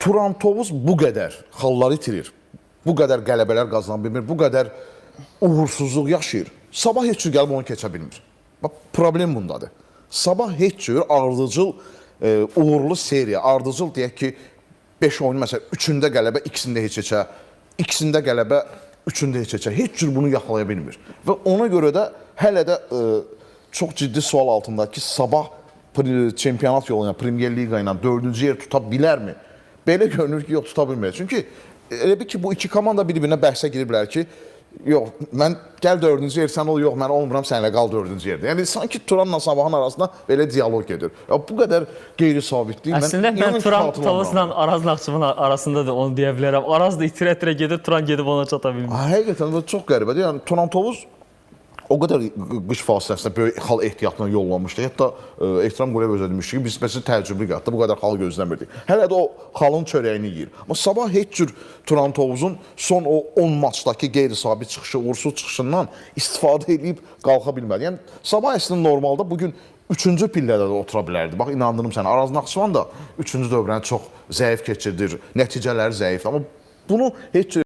Turan Tovuz bu qədər halları itirir. Bu qədər qələbələr qazana bilmir, bu qədər uğursuzluq yaşayır. Sabah heç cür gəlib onu keçə bilmir. Bax, problem bundadır. Sabah heç cür ardıcıl, uğurlu seriya, ardıcıl deyək ki, 5 oyun, məsələn, 3-ündə qələbə, ikisində heç keçə, ikisində qələbə, 3-ündə heç keçə. Heç cür bunu yaxalaya bilmir. Və ona görə də hələ də çox ciddi sual altında ki, Sabah çempionat yolu ilə, Premier Liqa ilə 4-cü yer tuta bilərmi? Belə görünür ki, yox, tuta bilmir. Çünki elə bir ki, bu iki komanda bir-birinə bəhsə giriblər ki, yox, mən gəl 4-cü yer, sən ol, yox, mən olmuram, sənlə qal 4-cü yerdə. Yəni, sanki Turanla Sabahın arasında belə diyalog gedir. Ya, bu qədər qeyri-sabitlik. Əslində, mən Turan Tovuzla Araz Naxçıvan arasında da onu deyə bilərəm. Araz da itirə-itirə gedir, Turan gedib ona çata bilmir. Həqiqətən, bu çox qəribədir. Yəni, Turan Tovuz o qədər qış fasiləsində böyük xal ehtiyatla yollamışdı. Hətta Ehtiram Quliyev özə demişdi ki, biz məsələn təəccüblü qatda bu qədər xal gözləmirdik. Hələ də o xalın çörəyini yeyir. Amma Sabah heç cür Turan Tovuzun son o 10 maçdakı qeyri-sabit çıxışı, uğursuz çıxışından istifadə edib qalxa bilmədi. Yəni Sabah əslində normalda bugün 3-cü pillədə də otura bilərdi. Bax, inandırım sənə, Araz Naxçıvan da 3-cü dövrəni çox zəif keçirdir, nəticələri zəifdir. Amma bunu heç cür